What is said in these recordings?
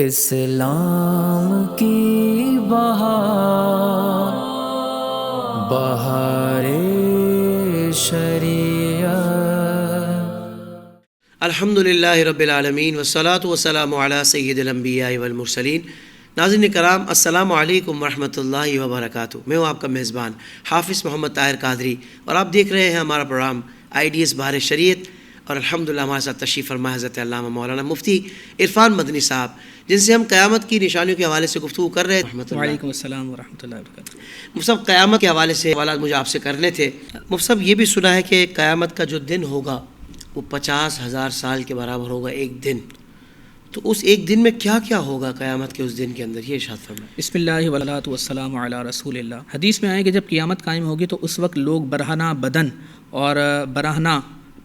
اسلام کی بہار بہار شریعت۔ الحمدللہ رب العالمین والصلاة والسلام علی سید الانبیاء والمرسلین۔ ناظرین کرام، السلام علیکم ورحمۃ اللہ وبرکاتہ۔ میں ہوں آپ کا میزبان حافظ محمد طاہر قادری، اور آپ دیکھ رہے ہیں ہمارا پروگرام آئیڈیز بہار شریعت۔ اور الحمدللہ ہمارے ساتھ تشریف فرما حضرت علامہ مولانا مفتی عرفان مدنی صاحب، جن سے ہم قیامت کی نشانیوں کے حوالے سے گفتگو کر رہے ہیں۔ وعلیکم السلام ورحمۃ اللہ وبرکاتہ۔ مفتی صاحب، قیامت کے حوالے سے سوالات مجھے آپ سے کرنے تھے۔ مفتی صاحب، یہ بھی سنا ہے کہ قیامت کا جو دن ہوگا وہ 50,000 سال کے برابر ہوگا ایک دن، تو اس ایک دن میں کیا کیا ہوگا قیامت کے اس دن کے اندر، یہ ارشاد فرمائیں۔ بسم اللہ والصلاۃ والسلام علی رسول اللہ۔ حدیث میں آئے کہ جب قیامت قائم ہوگی تو اس وقت لوگ برہنہ بدن اور برہنہ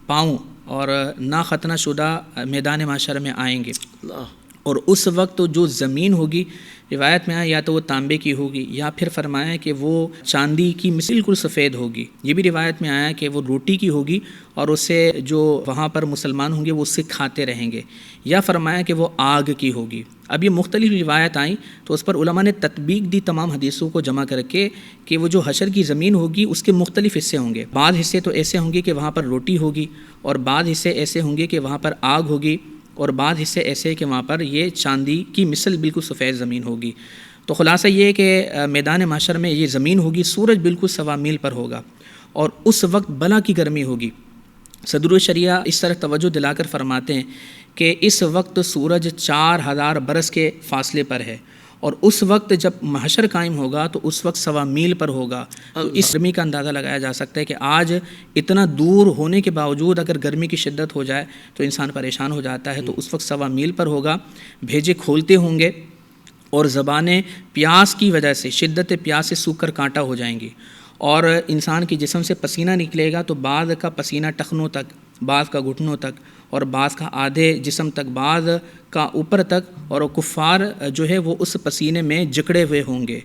پاؤں اور نا ختنہ شدہ میدان معاشر میں آئیں گے، اللہ، اور اس وقت جو زمین ہوگی، روایت میں آیا یا تو وہ تانبے کی ہوگی، یا پھر فرمایا کہ وہ چاندی کی بالکل سفید ہوگی۔ یہ بھی روایت میں آیا کہ وہ روٹی کی ہوگی اور اسے جو وہاں پر مسلمان ہوں گے وہ اس سے کھاتے رہیں گے، یا فرمایا کہ وہ آگ کی ہوگی۔ اب یہ مختلف روایت آئیں تو اس پر علماء نے تطبیق دی تمام حدیثوں کو جمع کر کے کہ وہ جو حشر کی زمین ہوگی اس کے مختلف حصے ہوں گے۔ بعض حصے تو ایسے ہوں گے کہ وہاں پر روٹی ہوگی، اور بعض حصے ایسے ہوں گے کہ وہاں پر آگ ہوگی، اور بعض حصے ایسے کہ وہاں پر یہ چاندی کی مثل بالکل سفید زمین ہوگی۔ تو خلاصہ یہ ہے کہ میدان معاشر میں یہ زمین ہوگی، سورج بالکل سوا میل پر ہوگا، اور اس وقت بلا کی گرمی ہوگی۔ صدر الشریعہ اس طرح توجہ دلا کر فرماتے ہیں کہ اس وقت سورج 4,000 برس کے فاصلے پر ہے، اور اس وقت جب محشر قائم ہوگا تو اس وقت سوا میل پر ہوگا۔ تو اس گرمی کا اندازہ لگایا جا سکتا ہے کہ آج اتنا دور ہونے کے باوجود اگر گرمی کی شدت ہو جائے تو انسان پریشان ہو جاتا ہے، تو اس وقت سوا میل پر ہوگا۔ بھیجے کھولتے ہوں گے اور زبانیں پیاس کی وجہ سے، شدت پیاس سے سوکھ کر کانٹا ہو جائیں گی، اور انسان کے جسم سے پسینہ نکلے گا تو بعض کا پسینہ ٹخنوں تک، بعض کا گھٹنوں تک، اور بعض کا آدھے جسم تک، بعض کا اوپر تک، اور کفار جو ہے وہ اس پسینے میں جکڑے ہوئے ہوں گے۔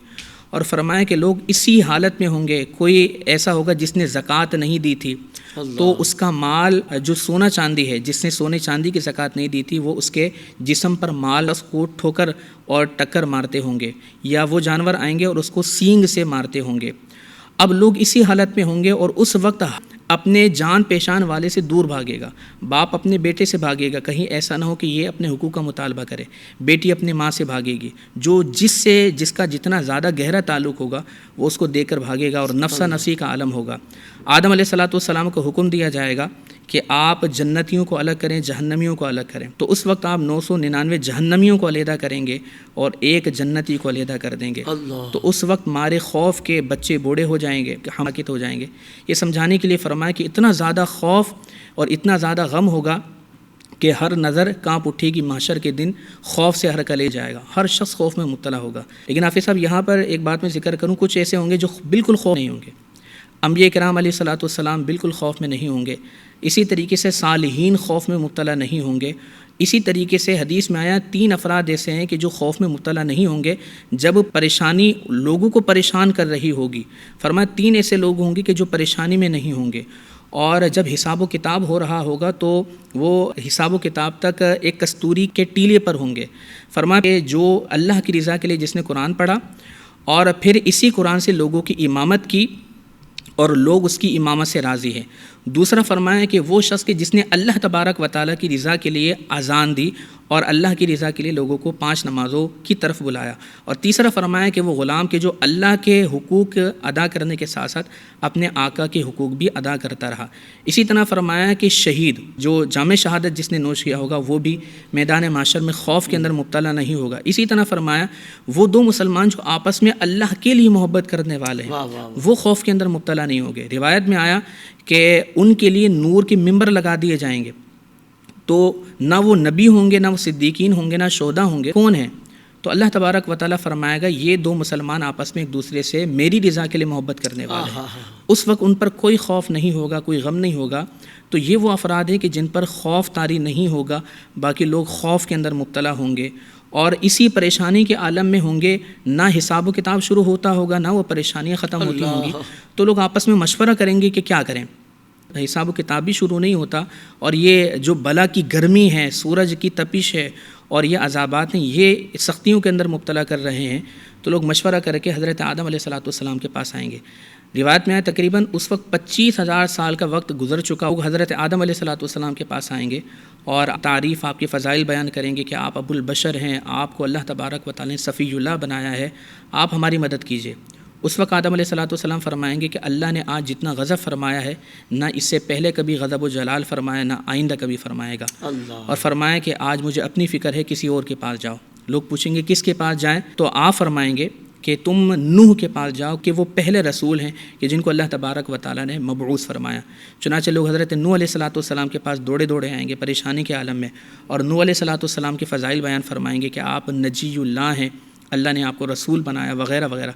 اور فرمایا کہ لوگ اسی حالت میں ہوں گے۔ کوئی ایسا ہوگا جس نے زکوٰۃ نہیں دی تھی تو اس کا مال جو سونا چاندی ہے، جس نے سونے چاندی کی زکوٰۃ نہیں دی تھی، وہ اس کے جسم پر مال اس کو ٹھوکر اور ٹکر مارتے ہوں گے، یا وہ جانور آئیں گے اور اس کو سینگ سے مارتے ہوں گے۔ اب لوگ اسی حالت میں ہوں گے، اور اس وقت اپنے جان پیشان والے سے دور بھاگے گا۔ باپ اپنے بیٹے سے بھاگے گا، کہیں ایسا نہ ہو کہ یہ اپنے حقوق کا مطالبہ کرے۔ بیٹی اپنے ماں سے بھاگے گی، جس کا جتنا زیادہ گہرا تعلق ہوگا وہ اس کو دے کر بھاگے گا، اور نفسا نفسی کا عالم ہوگا۔ آدم علیہ السلام کو حکم دیا جائے گا کہ آپ جنتیوں کو الگ کریں، جہنمیوں کو الگ کریں، تو اس وقت آپ 999 جہنمیوں کو علیحدہ کریں گے اور ایک جنتی کو علیحدہ کر دیں گے۔ تو اس وقت مارے خوف کے بچے بوڑھے ہو جائیں گے، حماقت ہو جائیں گے۔ یہ سمجھانے کے لیے فرمایا کہ اتنا زیادہ خوف اور اتنا زیادہ غم ہوگا کہ ہر نظر کانپ اٹھے گی۔ محشر کے دن خوف سے ہر کلے جائے گا، ہر شخص خوف میں مبتلا ہوگا۔ لیکن حافظ صاحب، یہاں پر ایک بات میں ذکر کروں، کچھ ایسے ہوں گے جو بالکل خوف نہیں ہوں گے۔ انبیاء کرام علیہ الصلوۃ والسلام بالکل خوف میں نہیں ہوں گے۔ اسی طریقے سے صالحین خوف میں مبتلا نہیں ہوں گے۔ اسی طریقے سے حدیث میں آیا 3 افراد ایسے ہیں کہ جو خوف میں مبتلا نہیں ہوں گے جب پریشانی لوگوں کو پریشان کر رہی ہوگی۔ فرمایا 3 ایسے لوگ ہوں گے کہ جو پریشانی میں نہیں ہوں گے، اور جب حساب و کتاب ہو رہا ہوگا تو وہ حساب و کتاب تک ایک کستوری کے ٹیلے پر ہوں گے۔ فرمایا کہ جو اللہ کی رضا کے لیے جس نے قرآن پڑھا اور پھر اسی قرآن سے لوگوں کی امامت کی اور لوگ اس کی امامت سے راضی ہیں۔ دوسرا فرمایا کہ وہ شخص کہ جس نے اللہ تبارک و تعالیٰ کی رضا کے لیے اذان دی اور اللہ کی رضا کے لیے لوگوں کو 5 نمازوں کی طرف بلایا۔ اور تیسرا فرمایا کہ وہ غلام کہ جو اللہ کے حقوق ادا کرنے کے ساتھ ساتھ اپنے آقا کے حقوق بھی ادا کرتا رہا۔ اسی طرح فرمایا کہ شہید جو جام شہادت جس نے نوش کیا ہوگا وہ بھی میدان معاشر میں خوف کے اندر مبتلا نہیں ہوگا۔ اسی طرح فرمایا وہ 2 مسلمان جو آپس میں اللہ کے لیے محبت کرنے والے ہیں وہ خوف کے اندر مبتلا نہیں ہوں گے۔ روایت میں آیا کہ ان کے لیے نور کے ممبر لگا دیے جائیں گے، تو نہ وہ نبی ہوں گے، نہ وہ صدیقین ہوں گے، نہ شہداء ہوں گے۔ کون ہیں؟ تو اللہ تبارک و تعالیٰ فرمائے گا یہ 2 مسلمان آپس میں ایک دوسرے سے میری رضا کے لیے محبت کرنے والے ہیں۔ اس وقت ان پر کوئی خوف نہیں ہوگا، کوئی غم نہیں ہوگا۔ تو یہ وہ افراد ہیں کہ جن پر خوف طاری نہیں ہوگا، باقی لوگ خوف کے اندر مبتلا ہوں گے اور اسی پریشانی کے عالم میں ہوں گے۔ نہ حساب و کتاب شروع ہوتا ہوگا، نہ وہ پریشانیاں ختم ہوتی ہوں گی، تو لوگ آپس میں مشورہ کریں گے کہ کیا کریں۔ حساب و کتاب بھی شروع نہیں ہوتا، اور یہ جو بلا کی گرمی ہے، سورج کی تپش ہے، اور یہ عذابات ہیں یہ سختیوں کے اندر مبتلا کر رہے ہیں، تو لوگ مشورہ کر کے حضرت آدم علیہ السلام کے پاس آئیں گے۔ روایت میں آیا تقریباً اس وقت 25,000 سال کا وقت گزر چکا ہوگا، حضرت آدم علیہ السلام کے پاس آئیں گے اور تعریف آپ کی فضائل بیان کریں گے کہ آپ ابو البشر ہیں، آپ کو اللہ تبارک و تعالی نے صفی اللہ بنایا ہے، آپ ہماری مدد کیجیے۔ اس وقت آدم علیہ السلام فرمائیں گے کہ اللہ نے آج جتنا غضب فرمایا ہے نہ اس سے پہلے کبھی غضب و جلال فرمایا، نہ آئندہ کبھی فرمائے گا، اور فرمایا کہ آج مجھے اپنی فکر ہے، کسی اور کے پاس جاؤ۔ لوگ پوچھیں گے کس کے پاس جائیں، تو آپ فرمائیں گے کہ تم نوح کے پاس جاؤ کہ وہ پہلے رسول ہیں کہ جن کو اللہ تبارک و تعالیٰ نے مبعوث فرمایا۔ چنانچہ لوگ حضرت نوح علیہ السلام کے پاس دوڑے آئیں گے پریشانی کے عالم میں، اور نوح علیہ السلام کے فضائل بیان فرمائیں گے کہ آپ نجی اللہ ہیں، اللہ نے آپ کو رسول بنایا وغیرہ وغیرہ۔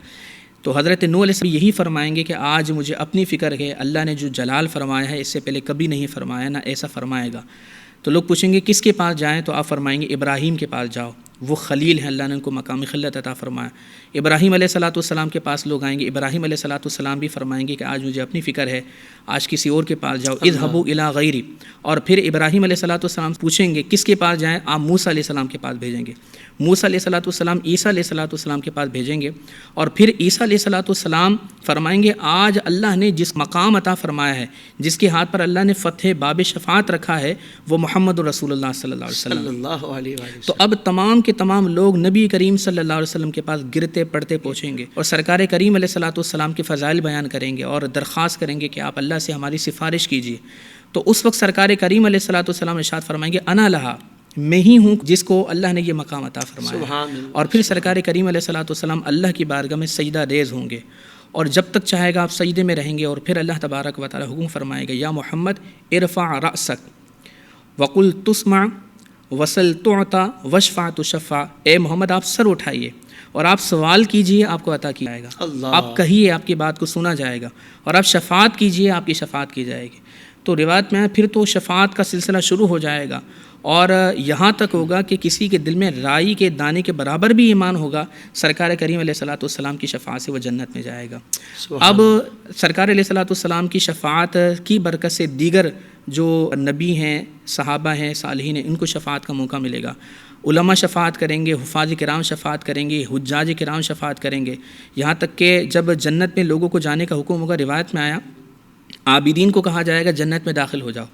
تو حضرت نوح علیہ السلام یہی فرمائیں گے کہ آج مجھے اپنی فکر ہے، اللہ نے جو جلال فرمایا ہے اس سے پہلے کبھی نہیں فرمایا، نہ ایسا فرمائے گا۔ تو لوگ پوچھیں گے کس کے پاس جائیں، تو آپ فرمائیں گے ابراہیم کے پاس جاؤ، وہ خلیل ہیں، اللہ نے ان کو مقام خلت عطا فرمایا۔ ابراہیم علیہ السلام کے پاس لوگ آئیں گے، ابراہیم علیہ السلام بھی فرمائیں گے کہ آج مجھے اپنی فکر ہے، آج کسی اور کے پاس جاؤ، اذهبوا الی غیری۔ اور پھر ابراہیم علیہ السلام پوچھیں گے کس کے پاس جائیں، آپ موسیٰ علیہ السلام کے پاس بھیجیں گے، موسیٰ علیہ السلام عیسیٰ علیہ السلام کے پاس بھیجیں گے، اور پھر عیسیٰ علیہ السلام فرمائیں گے آج اللہ نے جس مقام عطا فرمایا ہے، جس کے ہاتھ پر اللہ نے فتح باب شفاعت رکھا ہے، وہ محمد رسول اللہ صلی اللہ علیہ وسلم۔ تو اب تمام کے تمام لوگ نبی کریم صلی اللہ علیہ وسلم کے پاس گرتے پڑتے پہنچیں گے اور سرکار کریم علیہ السلام کے فضائل بیان کریں گے اور درخواست کریں گے کہ آپ اللہ سے ہماری سفارش کیجیے۔ تو اس وقت سرکار کریم علیہ السلام ارشاد فرمائیں گے انا لہا، میں ہی ہوں جس کو اللہ نے یہ مقام عطا فرمایا۔ اور پھر سرکار کریم علیہ السلام اللہ کی بارگاہ میں سجدہ ریز ہوں گے، اور جب تک چاہے گا آپ سجدے میں رہیں گے، اور پھر اللہ تبارک و تعالی حکم فرمائے گا یا محمد ارفع رأسک وقل تسمع وسل تعطى واشفع تشفع، اے محمد آپ سر اٹھائیے اور آپ سوال کیجئے، آپ کو عطا کیا جائے گا، آپ کہیے آپ کی بات کو سنا جائے گا، اور آپ شفاعت کیجئے آپ کی شفاعت کی جائے گی۔ تو روایت میں پھر تو شفاعت کا سلسلہ شروع ہو جائے گا، اور یہاں تک ہوگا کہ کسی کے دل میں رائی کے دانے کے برابر بھی ایمان ہوگا، سرکار کریم علیہ السلام کی شفاعت سے وہ جنت میں جائے گا۔ اب سرکار علیہ السلام کی شفاعت کی برکت سے دیگر جو نبی ہیں، صحابہ ہیں، صالحین ہیں، ان کو شفاعت کا موقع ملے گا۔ علماء شفاعت کریں گے، حفاظ کرام شفاعت کریں گے، حجاج کرام شفاعت کریں گے، یہاں تک کہ جب جنت میں لوگوں کو جانے کا حکم ہوگا، روایت میں آیا عابدین کو کہا جائے گا جنت میں داخل ہو جاؤ،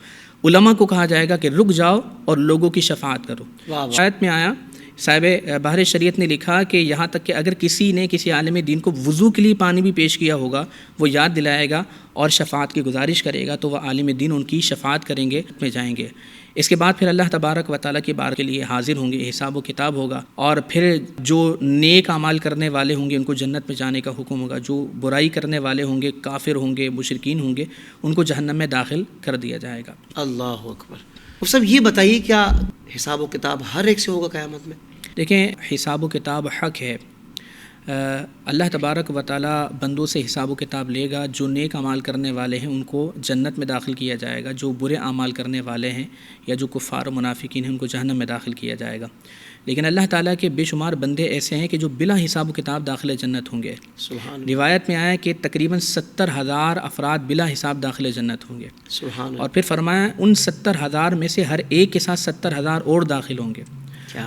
علماء کو کہا جائے گا کہ رک جاؤ اور لوگوں کی شفاعت کرو۔ روایت میں آیا، صاحب بحر شریعت نے لکھا کہ یہاں تک کہ اگر کسی نے کسی عالم دین کو وضو کے لیے پانی بھی پیش کیا ہوگا، وہ یاد دلائے گا اور شفاعت کی گزارش کرے گا، تو وہ عالم دین ان کی شفاعت کریں گے، میں جائیں گے۔ اس کے بعد پھر اللہ تبارک و تعالیٰ کی بار کے لیے حاضر ہوں گے، حساب و کتاب ہوگا، اور پھر جو نیک اعمال کرنے والے ہوں گے ان کو جنت میں جانے کا حکم ہوگا، جو برائی کرنے والے ہوں گے، کافر ہوں گے، مشرکین ہوں گے، ان کو جہنم میں داخل کر دیا جائے گا۔ اللہ اکبر۔ اب صاحب یہ بتائیے کیا حساب و کتاب ہر ایک سے ہوگا قیامت میں؟ دیکھیں، حساب و کتاب حق ہے، اللہ تبارک و تعالیٰ بندوں سے حساب و کتاب لے گا۔ جو نیک اعمال کرنے والے ہیں ان کو جنت میں داخل کیا جائے گا، جو برے اعمال کرنے والے ہیں یا جو کفار و منافقین ہیں ان کو جہنم میں داخل کیا جائے گا۔ لیکن اللہ تعالیٰ کے بے شمار بندے ایسے ہیں کہ جو بلا حساب و کتاب داخل جنت ہوں گے۔ روایت میں آیا کہ تقریباً 70,000 افراد بلا حساب داخل جنت ہوں گے، اور پھر فرمایا ان 70,000 میں سے ہر ایک کے ساتھ 70,000 اور داخل ہوں گے،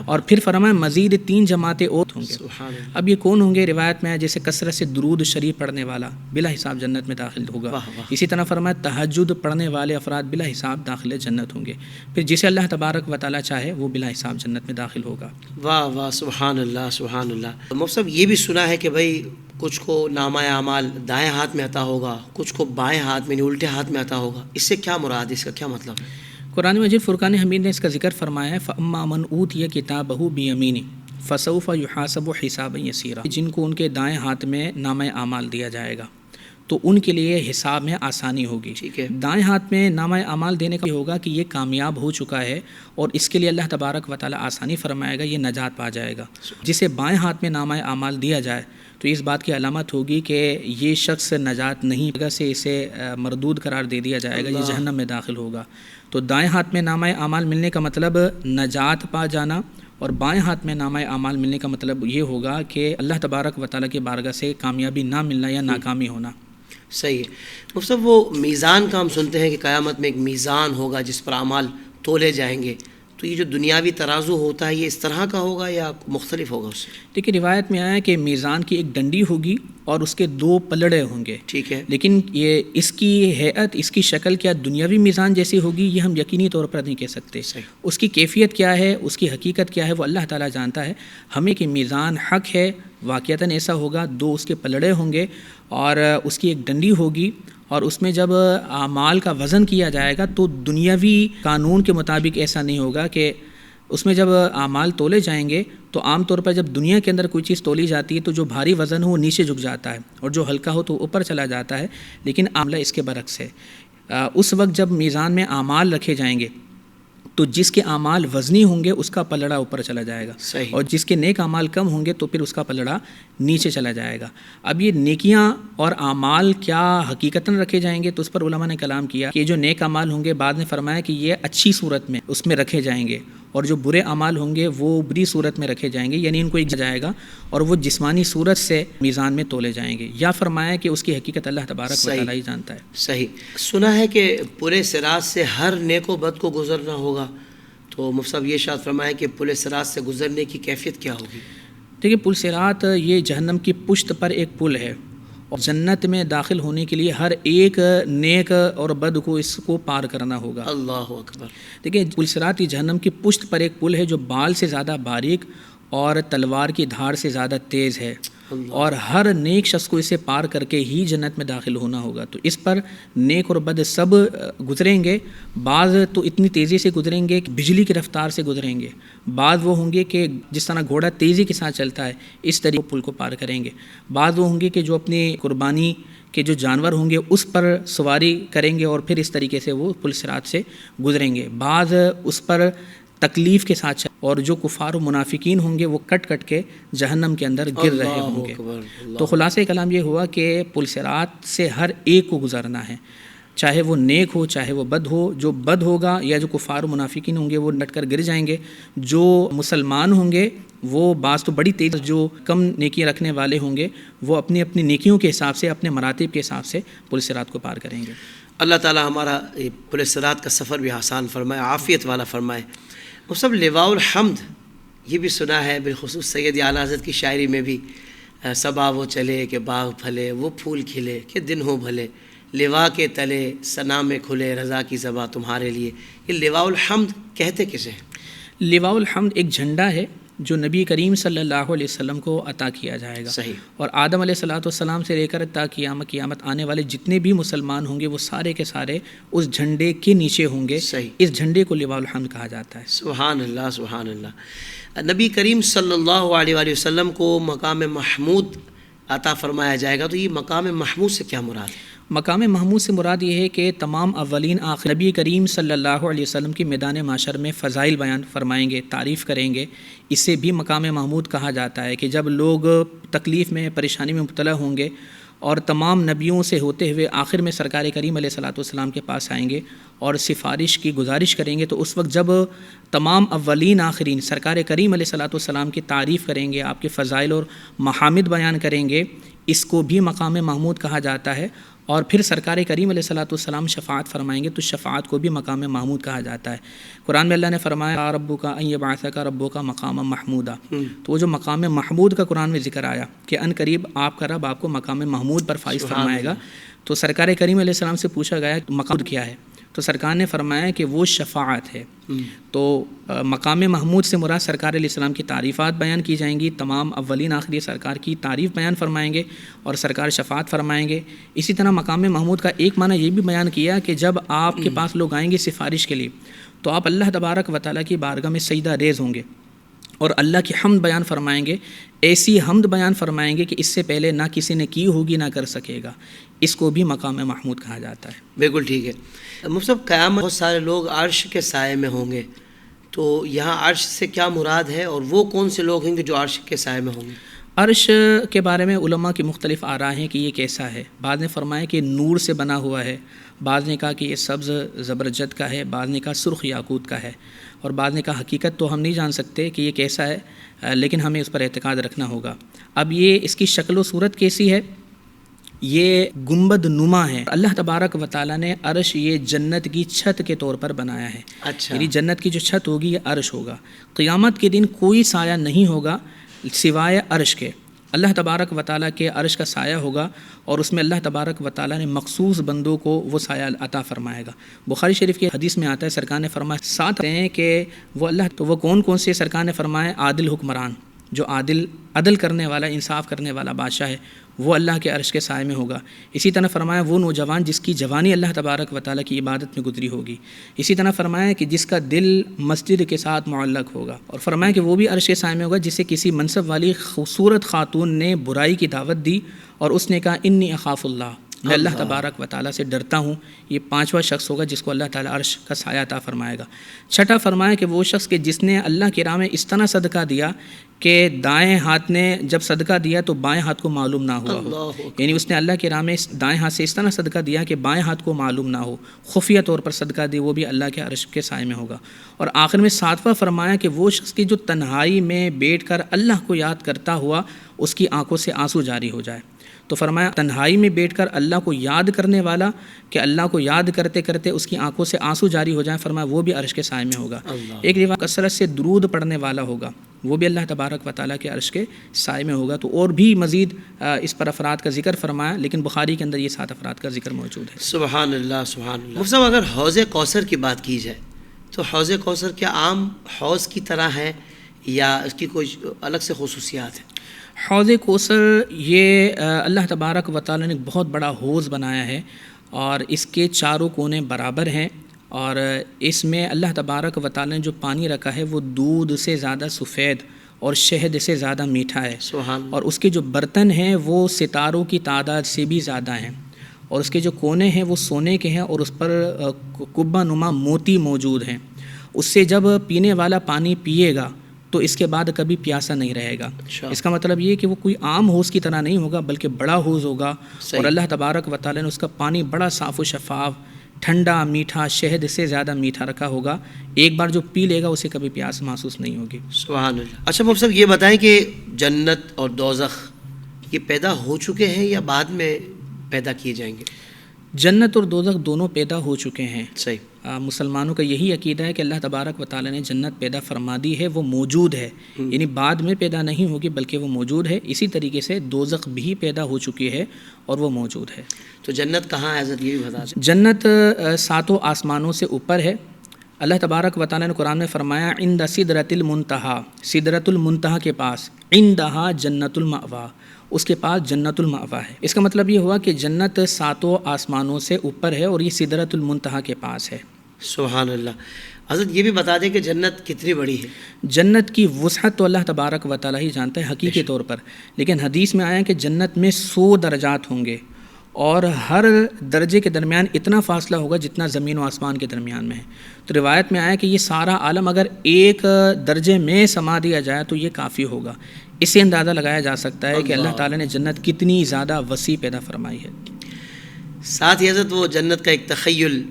اور پھر فرمایا مزید 3 جماعتیں اور ہوں گے۔ اب یہ کون ہوں گے؟ روایت میں ہے جیسے کثرت سے درود شریف پڑھنے والا بلا حساب جنت میں داخل ہوگا۔ اسی طرح فرمایا تہجد پڑھنے والے افراد بلا حساب داخل جنت ہوں گے۔ پھر جسے اللہ تبارک و تعالیٰ چاہے وہ بلا حساب جنت میں داخل ہوگا۔ واہ واہ، سبحان اللہ سبحان اللہ۔ مفتی صاحب یہ بھی سنا ہے کہ بھائی کچھ کو نامہ اعمال دائیں ہاتھ میں عطا ہوگا، کچھ کو بائیں ہاتھ میں الٹے ہاتھ میں عطا ہوگا، اس سے کیا مراد ہے، اس کا کیا مطلب ہے؟ قرآن مجید فرقان حمید نے اس کا ذکر فرمایا ہے فَأَمَّا مَنْ أُوتِيَ كِتَابَهُ بِيَمِينِهِ فَسَوْفَ يُحَاسَبُ حِسَابًا يَسِيرًا، جن کو ان کے دائیں ہاتھ میں نامہ اعمال دیا جائے گا تو ان کے لیے حساب میں آسانی ہوگی۔ ٹھیک ہے، دائیں ہاتھ میں نامہ اعمال دینے کا ہوگا کہ یہ کامیاب ہو چکا ہے اور اس کے لیے اللہ تبارک و تعالیٰ آسانی فرمائے گا، یہ نجات پا جائے گا۔ جسے بائیں ہاتھ میں نامہ اعمال دیا جائے تو اس بات کی علامت ہوگی کہ یہ شخص نجات نہیں، جگہ سے اسے مردود قرار دے دیا جائے گا، یہ جہنم میں داخل ہوگا۔ تو دائیں ہاتھ میں نامہ اعمال ملنے کا مطلب نجات پا جانا، اور بائیں ہاتھ میں نامہ اعمال ملنے کا مطلب یہ ہوگا کہ اللہ تبارک و تعالیٰ کی بارگاہ سے کامیابی نہ ملنا یا ناکامی ہونا۔ صحیح ہے مفتی صاحب۔ وہ میزان کا ہم سنتے ہیں کہ قیامت میں ایک میزان ہوگا جس پر اعمال تولے جائیں گے، تو یہ جو دنیاوی ترازو ہوتا ہے یہ اس طرح کا ہوگا یا مختلف ہوگا اس سے؟ دیکھیے روایت میں آیا ہے کہ میزان کی ایک ڈنڈی ہوگی اور اس کے 2 پلڑے ہوں گے. ٹھیک ہے. لیکن یہ اس کی ہیئت، اس کی شکل کیا دنیاوی میزان جیسی ہوگی یہ ہم یقینی طور پر نہیں کہہ سکتے. اس کی کیفیت کیا ہے، اس کی حقیقت کیا ہے وہ اللہ تعالیٰ جانتا ہے. ہمیں کہ میزان حق ہے واقعتاً ایسا ہوگا، 2 اس کے پلڑے ہوں گے اور اس کی ایک ڈنڈی ہوگی، اور اس میں جب اعمال کا وزن کیا جائے گا تو دنیاوی قانون کے مطابق ایسا نہیں ہوگا کہ اس میں جب اعمال تولے جائیں گے تو عام طور پر جب دنیا کے اندر کوئی چیز تولی جاتی ہے تو جو بھاری وزن ہو وہ نیچے جھک جاتا ہے اور جو ہلکا ہو تو اوپر چلا جاتا ہے، لیکن معاملہ اس کے برعکس ہے. اس وقت جب میزان میں اعمال رکھے جائیں گے تو جس کے اعمال وزنی ہوں گے اس کا پلڑا اوپر چلا جائے گا. صحیح. اور جس کے نیک اعمال کم ہوں گے تو پھر اس کا پلڑا نیچے چلا جائے گا. اب یہ نیکیاں اور اعمال کیا حقیقتاً رکھے جائیں گے تو اس پر علماء نے کلام کیا کہ جو نیک اعمال ہوں گے بعد نے فرمایا کہ یہ اچھی صورت میں اس میں رکھے جائیں گے، اور جو برے اعمال ہوں گے وہ بری صورت میں رکھے جائیں گے، یعنی ان کو ایک جائے گا اور وہ جسمانی صورت سے میزان میں تولے جائیں گے. یا فرمایا کہ اس کی حقیقت اللہ تبارک و تعالیٰ ہی جانتا ہے. صحیح. سنا ہے کہ پورے صراط سے ہر نیک و بد کو گزرنا ہوگا، تو مفتی صاحب یہ ارشاد فرمایا کہ پل صراط سے گزرنے کی کیفیت کیا ہوگی؟ دیکھیے پل صراط یہ جہنم کی پشت پر ایک پل ہے، اور جنت میں داخل ہونے کے لیے ہر ایک نیک اور بد کو اس کو پار کرنا ہوگا. اللہ اکبر. دیکھیے پل صراط یہ جہنم کی پشت پر ایک پل ہے جو بال سے زیادہ باریک اور تلوار کی دھار سے زیادہ تیز ہے، اور ہر نیک شخص کو اسے پار کر کے ہی جنت میں داخل ہونا ہوگا. تو اس پر نیک اور بد سب گزریں گے. بعض تو اتنی تیزی سے گزریں گے کہ بجلی کی رفتار سے گزریں گے، بعض وہ ہوں گے کہ جس طرح گھوڑا تیزی کے ساتھ چلتا ہے اس طریقے پل کو پار کریں گے، بعض وہ ہوں گے کہ جو اپنی قربانی کے جو جانور ہوں گے اس پر سواری کریں گے اور پھر اس طریقے سے وہ پل صراط سے گزریں گے، بعض اس پر تکلیف کے ساتھ، اور جو کفار و منافقین ہوں گے وہ کٹ کٹ کے جہنم کے اندر گر رہے ہوں گے. تو خلاصہ کلام یہ ہوا کہ پل صراط سے ہر ایک کو گزرنا ہے، چاہے وہ نیک ہو چاہے وہ بد ہو. جو بد ہوگا یا جو کفار و منافقین ہوں گے وہ ڈٹ کر گر جائیں گے، جو مسلمان ہوں گے وہ بعض تو بڑی تیز، جو کم نیکیاں رکھنے والے ہوں گے وہ اپنی اپنی نیکیوں کے حساب سے اپنے مراتب کے حساب سے پل صراط کو پار کریں گے. اللہ تعالی ہمارا پل صراط کا سفر بھی آسان فرمائے، عافیت والا فرمائے. وہ سب لواء الحمد یہ بھی سنا ہے، بالخصوص سید اعلیٰ حضرت کی شاعری میں بھی، صبا وہ چلے کہ باغ پھلے، وہ پھول کھلے کہ دن ہو بھلے، لواء کے تلے ثنا میں کھلے، رضا کی زباں تمہارے لیے. یہ لواء الحمد کہتے کسے ہیں؟ لواء الحمد ایک جھنڈا ہے جو نبی کریم صلی اللہ علیہ وسلم کو عطا کیا جائے گا. صحیح. اور آدم علیہ السلام سے لے کر تا قیامت آنے والے جتنے بھی مسلمان ہوں گے وہ سارے کے سارے اس جھنڈے کے نیچے ہوں گے. صحیح. اس جھنڈے کو لواء الحمد کہا جاتا ہے. سبحان اللہ سبحان اللہ. نبی کریم صلی اللہ علیہ وآلہ وسلم کو مقام محمود عطا فرمایا جائے گا، تو یہ مقام محمود سے کیا مراد ہے؟ مقام محمود سے مراد یہ ہے کہ تمام اولین آخر نبی کریم صلی اللہ علیہ وسلم کی میدان معاشر میں فضائل بیان فرمائیں گے، تعریف کریں گے. اسے بھی مقام محمود کہا جاتا ہے کہ جب لوگ تکلیف میں پریشانی میں مبتلا ہوں گے اور تمام نبیوں سے ہوتے ہوئے آخر میں سرکار کریم علیہ السلام کے پاس آئیں گے اور سفارش کی گزارش کریں گے، تو اس وقت جب تمام اولین آخرین سرکار کریم علیہ السلام کی تعریف کریں گے، آپ کے فضائل اور محامد بیان کریں گے، اس کو بھی مقام محمود کہا جاتا ہے. اور پھر سرکار کریم علیہ السلام شفاعت فرمائیں گے تو شفاعت کو بھی مقام محمود کہا جاتا ہے. قرآن میں اللہ نے فرمایا ربک ان یبعثک ربک مقاما محمودا، تو وہ جو مقام محمود کا قرآن میں ذکر آیا کہ ان قریب آپ کا رب آپ کو مقام محمود پر فائز فرمائے گا. تو سرکار کریم علیہ السلام سے پوچھا گیا مقام کیا ہے، تو سرکار نے فرمایا کہ وہ شفاعت ہے. تو مقام محمود سے مراد سرکار علیہ السلام کی تعریفات بیان کی جائیں گی، تمام اولین آخری سرکار کی تعریف بیان فرمائیں گے اور سرکار شفاعت فرمائیں گے. اسی طرح مقام محمود کا ایک معنی یہ بھی بیان کیا کہ جب آپ کے پاس لوگ آئیں گے سفارش کے لیے تو آپ اللہ تبارک و تعالیٰ کی بارگاہ میں سجدہ ریز ہوں گے اور اللہ کی حمد بیان فرمائیں گے، ایسی حمد بیان فرمائیں گے کہ اس سے پہلے نہ کسی نے کی ہوگی نہ کر سکے گا. اس کو بھی مقام محمود کہا جاتا ہے. بالکل ٹھیک ہے. مفتی صاحب قیامت بہت سارے لوگ عرش کے سائے میں ہوں گے، تو یہاں عرش سے کیا مراد ہے اور وہ کون سے لوگ ہیں جو عرش کے سائے میں ہوں گے؟ عرش کے بارے میں علماء کی مختلف آراء ہیں کہ یہ کیسا ہے. بعض نے فرمایا کہ نور سے بنا ہوا ہے، بعض نے کہا کہ یہ سبز زبرجد کا ہے، بعض نے کہا سرخ یاقوت کا ہے، اور بعض نے کہا حقیقت تو ہم نہیں جان سکتے کہ یہ کیسا ہے، لیکن ہمیں اس پر اعتقاد رکھنا ہوگا. اب یہ اس کی شکل و صورت کیسی ہے یہ گنبد نما ہے. اللہ تبارک و تعالیٰ نے عرش یہ جنت کی چھت کے طور پر بنایا ہے. اچھا. یعنی جنت کی جو چھت ہوگی یہ عرش ہوگا. قیامت کے دن کوئی سایہ نہیں ہوگا سوائے عرش کے. اللہ تبارک و تعالیٰ کے عرش کا سایہ ہوگا اور اس میں اللہ تبارک و تعالیٰ نے مخصوص بندوں کو وہ سایہ عطا فرمائے گا. بخاری شریف کی حدیث میں آتا ہے سرکار نے فرمایا 7 ہیں کہ وہ اللہ، تو وہ کون کون سے؟ سرکار نے فرمایا عادل حکمران، جو عدل کرنے والا، انصاف کرنے والا بادشاہ ہے، وہ اللہ کے عرش کے سائے میں ہوگا. اسی طرح فرمایا وہ نوجوان جس کی جوانی اللہ تبارک و تعالیٰ کی عبادت میں گزری ہوگی. اسی طرح فرمایا کہ جس کا دل مسجد کے ساتھ معلق ہوگا. اور فرمایا کہ وہ بھی عرش کے سائے میں ہوگا جسے کسی منصب والی خوبصورت خاتون نے برائی کی دعوت دی اور اس نے کہا انی اخاف اللہ، میں اللہ تبارک و تعالیٰ سے ڈرتا ہوں. یہ 5واں شخص ہوگا جس کو اللہ تعالیٰ عرش کا سایہ عطا فرمائے گا. 6 فرمایا کہ وہ شخص کہ جس نے اللہ کی راہ میں اس طرح صدقہ دیا کہ دائیں ہاتھ نے جب صدقہ دیا تو بائیں ہاتھ کو معلوم نہ ہوا ہو. یعنی اس نے اللہ کی راہ میں دائیں ہاتھ سے اس طرح صدقہ دیا کہ بائیں ہاتھ کو معلوم نہ ہو، خفیہ طور پر صدقہ دی، وہ بھی اللہ کے عرش کے سائے میں ہوگا. اور آخر میں 7واں فرمایا کہ وہ شخص کی جو تنہائی میں بیٹھ کر اللہ کو یاد کرتا ہوا اس کی آنکھوں سے آنسو جاری ہو جائے. تو فرمایا تنہائی میں بیٹھ کر اللہ کو یاد کرنے والا کہ اللہ کو یاد کرتے کرتے اس کی آنکھوں سے آنسو جاری ہو جائیں، فرمایا وہ بھی عرش کے سائے میں ہوگا. ایک روایت کثرت سے درود پڑھنے والا ہوگا، وہ بھی اللہ تبارک و تعالیٰ کے عرش کے سائے میں ہوگا. تو اور بھی مزید اس پر افراد کا ذکر فرمایا، لیکن بخاری کے اندر یہ 7 افراد کا ذکر موجود ہے. سبحان اللہ سبحان اللہ. مفتی صاحب اگر حوض کوثر کی بات کی جائے تو حوض کوثر کیا عام حوض کی طرح ہے یا اس کی کوئی الگ سے خصوصیات ہیں؟ حوض کوثر یہ اللہ تبارک و تعالیٰ نے ایک بہت بڑا حوض بنایا ہے اور اس کے چاروں کونے برابر ہیں اور اس میں اللہ تبارک و تعالیٰ نے جو پانی رکھا ہے وہ دودھ سے زیادہ سفید اور شہد سے زیادہ میٹھا ہے. سبحان. اور اس کے جو برتن ہیں وہ ستاروں کی تعداد سے بھی زیادہ ہیں اور اس کے جو کونے ہیں وہ سونے کے ہیں اور اس پر قبہ نما موتی موجود ہیں. اس سے جب پینے والا پانی پیے گا تو اس کے بعد کبھی پیاسا نہیں رہے گا. اس کا مطلب یہ کہ وہ کوئی عام حوض کی طرح نہیں ہوگا بلکہ بڑا حوض ہوگا. اور اللہ تبارک و تعالیٰ نے اس کا پانی بڑا صاف و شفاف، ٹھنڈا، میٹھا، شہد سے زیادہ میٹھا رکھا ہوگا. ایک بار جو پی لے گا اسے کبھی پیاس محسوس نہیں ہوگی. سبحان اللہ. اچھا مفتی صاحب یہ بتائیں کہ جنت اور دوزخ یہ پیدا ہو چکے ہیں یا بعد میں پیدا کیے جائیں گے؟ جنت اور دوزخ دونوں پیدا ہو چکے ہیں. صحیح. مسلمانوں کا یہی عقیدہ ہے کہ اللہ تبارک و تعالیٰ نے جنت پیدا فرما دی ہے، وہ موجود ہے، یعنی بعد میں پیدا نہیں ہوگی بلکہ وہ موجود ہے. اسی طریقے سے دوزخ بھی پیدا ہو چکی ہے اور وہ موجود ہے. تو جنت کہاں ہے حضرت یہ بھی بتا دیں. جنت 7 آسمانوں سے اوپر ہے. اللہ تبارک و تعالیٰ نے قرآن میں فرمایا عند سدرۃ المنتہا، سدرۃ المنتہا کے پاس، عندہا جنت المأویٰ، اس کے پاس جنت المأویٰ ہے. اس کا مطلب یہ ہوا کہ جنت 7 آسمانوں سے اوپر ہے اور یہ سدرۃ المنتہا کے پاس ہے. سبحان اللہ. حضرت یہ بھی بتا دیں کہ جنت کتنی بڑی ہے؟ جنت کی وسعت تو اللہ تبارک و تعالیٰ ہی جانتا ہے حقیقی طور پر، لیکن حدیث میں آیا کہ جنت میں 100 درجات ہوں گے اور ہر درجے کے درمیان اتنا فاصلہ ہوگا جتنا زمین و آسمان کے درمیان میں ہے. تو روایت میں آیا کہ یہ سارا عالم اگر ایک درجے میں سما دیا جائے تو یہ کافی ہوگا. اس سے اندازہ لگایا جا سکتا ہے کہ اللہ تعالیٰ نے جنت کتنی زیادہ وسیع پیدا فرمائی ہے. ساتھ ہی حضرت وہ جنت کا ایک تخیل،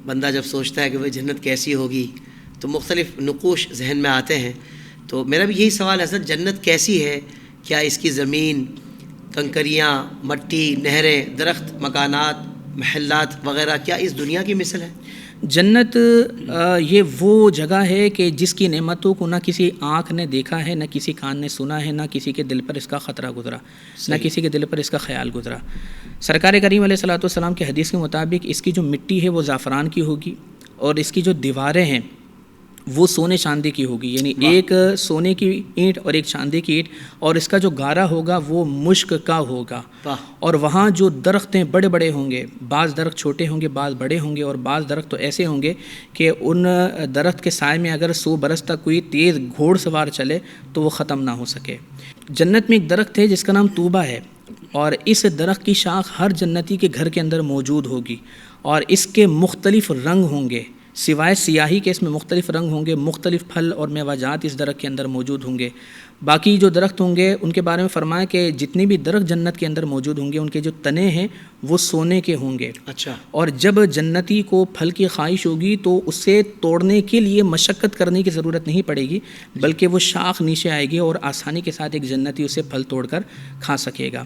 بندہ جب سوچتا ہے کہ وہ جنت کیسی ہوگی تو مختلف نقوش ذہن میں آتے ہیں. تو میرا بھی یہی سوال ہے حضرت، جنت کیسی ہے؟ کیا اس کی زمین، کنکریاں، مٹی، نہریں، درخت، مکانات، محلات وغیرہ کیا اس دنیا کی مثل ہے؟ جنت یہ وہ جگہ ہے کہ جس کی نعمتوں کو نہ کسی آنکھ نے دیکھا ہے، نہ کسی کان نے سنا ہے، نہ کسی کے دل پر اس کا خطرہ گزرا، نہ کسی کے دل پر اس کا خیال گزرا. سرکار کریم علیہ الصلوۃ والسلام کے حدیث کے مطابق اس کی جو مٹی ہے وہ زعفران کی ہوگی اور اس کی جو دیواریں ہیں وہ سونے چاندی کی ہوگی، یعنی ایک سونے کی اینٹ اور ایک چاندی کی اینٹ، اور اس کا جو گارا ہوگا وہ مشک کا ہوگا. اور وہاں جو درختیں بڑے بڑے ہوں گے، بعض درخت چھوٹے ہوں گے، بعض بڑے ہوں گے، اور بعض درخت تو ایسے ہوں گے کہ ان درخت کے سائے میں اگر 100 برس تک کوئی تیز گھوڑ سوار چلے تو وہ ختم نہ ہو سکے. جنت میں ایک درخت ہے جس کا نام طوبہ ہے اور اس درخت کی شاخ ہر جنتی کے گھر کے اندر موجود ہوگی اور اس کے مختلف رنگ ہوں گے. سوائے سیاہی کے اس میں مختلف رنگ ہوں گے، مختلف پھل اور میوہ جات اس درخت کے اندر موجود ہوں گے. باقی جو درخت ہوں گے ان کے بارے میں فرمایا کہ جتنی بھی درخت جنت کے اندر موجود ہوں گے ان کے جو تنے ہیں وہ سونے کے ہوں گے. اچھا. اور جب جنتی کو پھل کی خواہش ہوگی تو اسے توڑنے کے لیے مشقت کرنے کی ضرورت نہیں پڑے گی، بلکہ وہ شاخ نیچے آئے گی اور آسانی کے ساتھ ایک جنتی اسے پھل توڑ کر کھا سکے گا.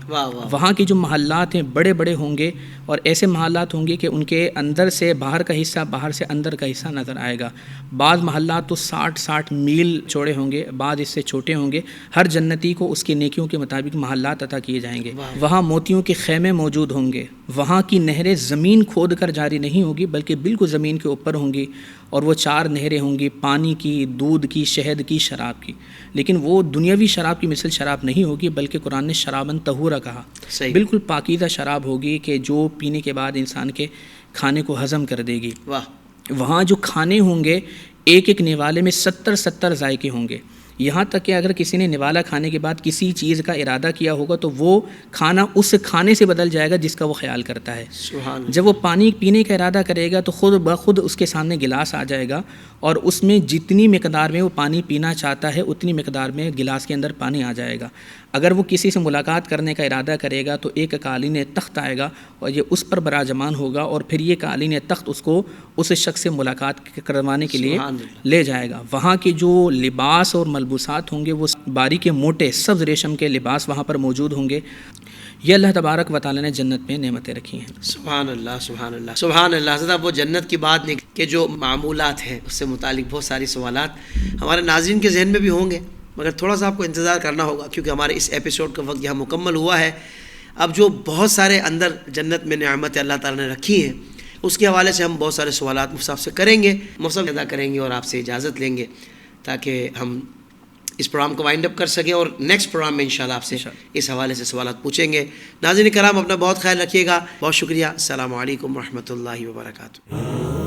وہاں کے جو محلات ہیں بڑے بڑے ہوں گے، اور ایسے محلات ہوں گے کہ ان کے اندر سے باہر کا حصہ، باہر سے اندر کا حصہ نظر آئے گا. بعض محلات تو 60 میل چوڑے ہوں گے، بعض اس سے چھوٹے ہوں گے. ہر جنتی کو اس کی نیکیوں کے مطابق محلات عطا کیے جائیں گے. وہاں موتیوں کے خیمے موجود ہوں گے. وہاں کی نہریں زمین کھود کر جاری نہیں ہوگی، بلکہ بالکل زمین کے اوپر ہوں گی. اور وہ 4 نہریں ہوں گی، پانی کی، دودھ کی، شہد کی، شراب کی. لیکن وہ دنیاوی شراب کی مثل شراب نہیں ہوگی، بلکہ قرآن نے شرابن طہورا کہا. بالکل پاکیزہ شراب ہوگی کہ جو پینے کے بعد انسان کے کھانے کو ہضم کر دے گی. وہاں جو کھانے ہوں گے، ایک ایک نوالے میں 70 ذائقے ہوں گے. یہاں تک کہ اگر کسی نے نوالا کھانے کے بعد کسی چیز کا ارادہ کیا ہوگا تو وہ کھانا اس کھانے سے بدل جائے گا جس کا وہ خیال کرتا ہے. جب وہ پانی پینے کا ارادہ کرے گا تو خود بخود اس کے سامنے گلاس آ جائے گا، اور اس میں جتنی مقدار میں وہ پانی پینا چاہتا ہے اتنی مقدار میں گلاس کے اندر پانی آ جائے گا. اگر وہ کسی سے ملاقات کرنے کا ارادہ کرے گا تو ایک قالین تخت آئے گا اور یہ اس پر براجمان ہوگا، اور پھر یہ قالین تخت اس کو اس شخص سے ملاقات کروانے کے لیے لے جائے گا. وہاں کے جو لباس اور ملبوسات ہوں گے وہ باریک موٹے سبز ریشم کے لباس وہاں پر موجود ہوں گے. یہ اللہ تبارک و تعالیٰ نے جنت میں نعمتیں رکھی ہیں. سبحان اللہ، سبحان اللہ، سبحان اللہ. حضرت وہ جنت کی بات نہیں کہ جو معمولات ہیں اس سے متعلق بہت ساری سوالات ہمارے ناظرین کے ذہن میں بھی ہوں گے، مگر تھوڑا سا آپ کو انتظار کرنا ہوگا کیونکہ ہمارے اس ایپیسوڈ کا وقت یہاں مکمل ہوا ہے. اب جو بہت سارے اندر جنت میں نعمتیں اللہ تعالیٰ نے رکھی ہیں اس کے حوالے سے ہم بہت سارے سوالات مفتی صاحب سے کریں گے، مفتی صاحب ادا کریں گے اور آپ سے اجازت لیں گے تاکہ ہم اس پروگرام کو وائنڈ اپ کر سکیں، اور نیکسٹ پروگرام میں انشاءاللہ آپ سے اس حوالے سے سوالات پوچھیں گے. ناظرین کرام، اپنا بہت خیال رکھیے گا. بہت شکریہ. السلام علیکم ورحمۃ اللہ وبرکاتہ.